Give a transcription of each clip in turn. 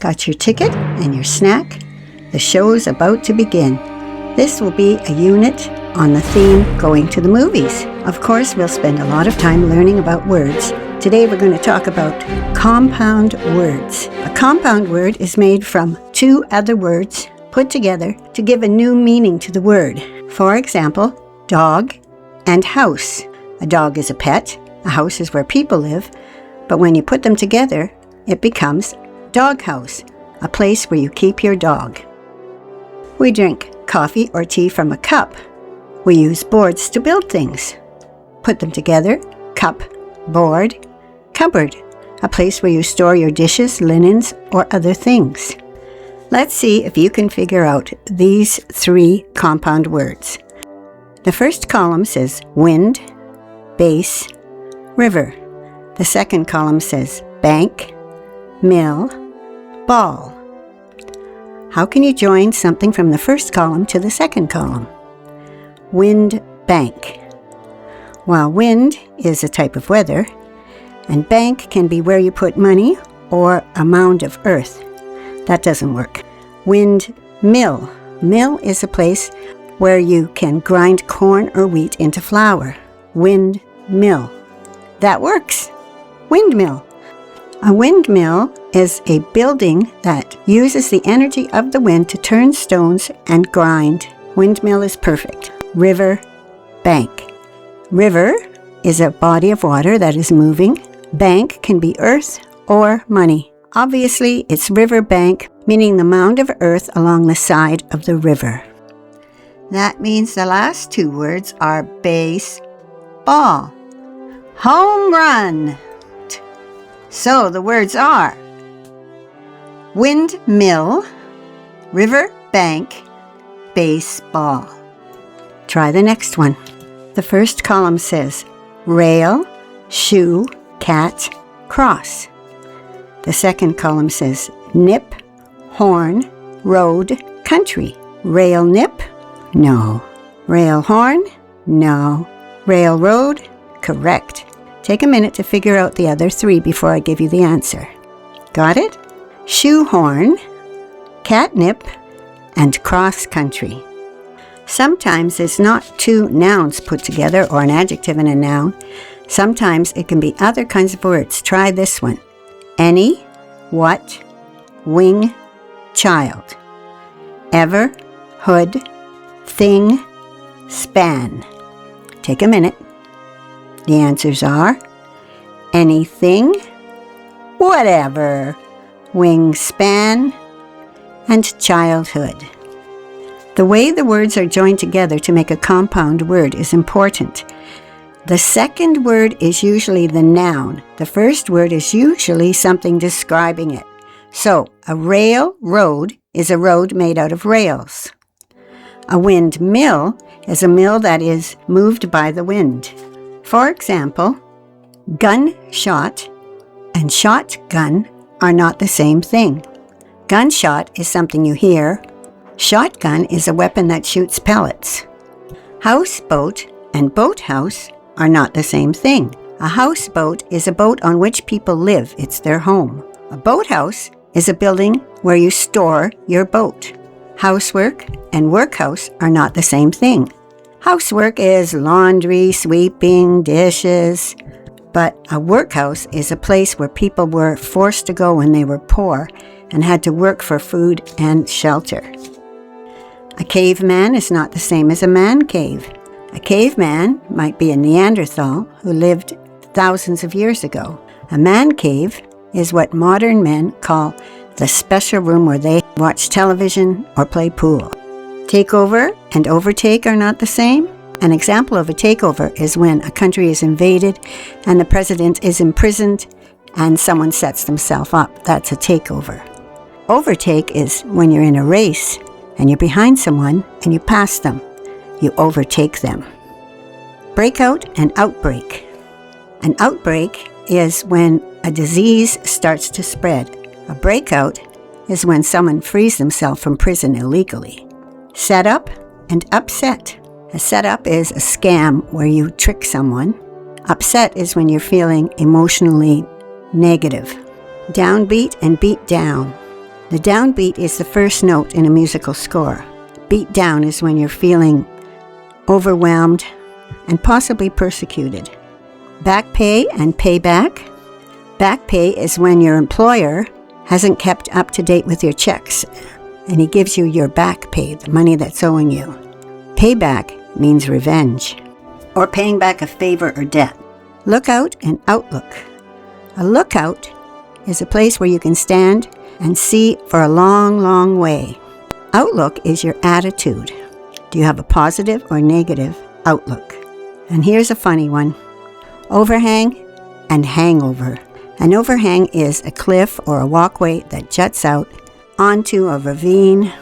Got your ticket and your snack? The show's about to begin. This will be a unit on the theme going to the movies. Of course, we'll spend a lot of time learning about words. Today we're going to talk about compound words. A compound word is made from two other words put together to give a new meaning to the word. For example, dog and house. A dog is a pet, a house is where people live, but when you put them together, it becomes doghouse, a place where you keep your dog. We drink coffee or tea from a cup. We use boards to build things. Put them together, cup, board, cupboard, a place where you store your dishes, linens, or other things. Let's see if you can figure out these three compound words. The first column says wind, base, river. The second column says bank, mill, ball. How can you join something from the first column to the second column? Wind, bank. While wind is a type of weather, and bank can be where you put money or a mound of earth. That doesn't work. Wind, mill. Mill is a place where you can grind corn or wheat into flour. Wind, mill. That works. Windmill. A windmill is a building that uses the energy of the wind to turn stones and grind. Windmill is perfect. River, bank. River is a body of water that is moving. Bank can be earth or money. Obviously, it's river bank, meaning the mound of earth along the side of the river. That means the last two words are base, ball. Home run. So the words are windmill, river bank, baseball. Try the next one. The first column says rail, shoe, cat, cross. The second column says nip, horn, road, country. Rail nip? No. Rail horn? No. Railroad? Correct. Take a minute to figure out the other three before I give you the answer. Got it? Shoehorn, catnip, and cross country. Sometimes it's not two nouns put together or an adjective and a noun. Sometimes it can be other kinds of words. Try this one. Any, what, wing, child. Ever, hood, thing, span. Take a minute. The answers are anything, whatever, wingspan, and childhood. The way the words are joined together to make a compound word is important. The second word is usually the noun. The first word is usually something describing it. So, a railroad is a road made out of rails. A windmill is a mill that is moved by the wind. For example, gunshot and shotgun are not the same thing. Gunshot is something you hear. Shotgun is a weapon that shoots pellets. Houseboat and boathouse are not the same thing. A houseboat is a boat on which people live. It's their home. A boathouse is a building where you store your boat. Housework and workhouse are not the same thing. Housework is laundry, sweeping, dishes, but a workhouse is a place where people were forced to go when they were poor and had to work for food and shelter. A caveman is not the same as a man cave. A caveman might be a Neanderthal who lived thousands of years ago. A man cave is what modern men call the special room where they watch television or play pool. Takeover and overtake are not the same. An example of a takeover is when a country is invaded and the president is imprisoned and someone sets themselves up. That's a takeover. Overtake is when you're in a race and you're behind someone and you pass them. You overtake them. Breakout and outbreak. An outbreak is when a disease starts to spread. A breakout is when someone frees themselves from prison illegally. Setup and upset. A setup is a scam where you trick someone. Upset is when you're feeling emotionally negative. Downbeat and beat down. The downbeat is the first note in a musical score. Beat down is when you're feeling overwhelmed and possibly persecuted. Back pay and payback. Back pay is when your employer hasn't kept up to date with your checks and he gives you your back pay, the money that's owing you. Payback means revenge or paying back a favor or debt. Lookout and outlook. A lookout is a place where you can stand and see for a long, long way. Outlook is your attitude. Do you have a positive or negative outlook? And here's a funny one. Overhang and hangover. An overhang is a cliff or a walkway that juts out onto a ravine.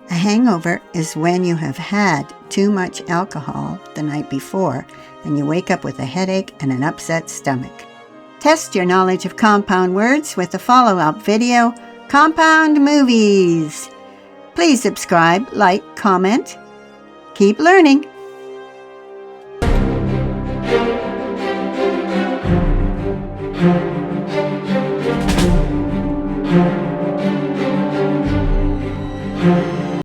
A hangover is when you have had too much alcohol the night before and you wake up with a headache and an upset stomach. Test your knowledge of compound words with the follow-up video, Compound Movies. Please subscribe, like, comment. Keep learning. Thank you.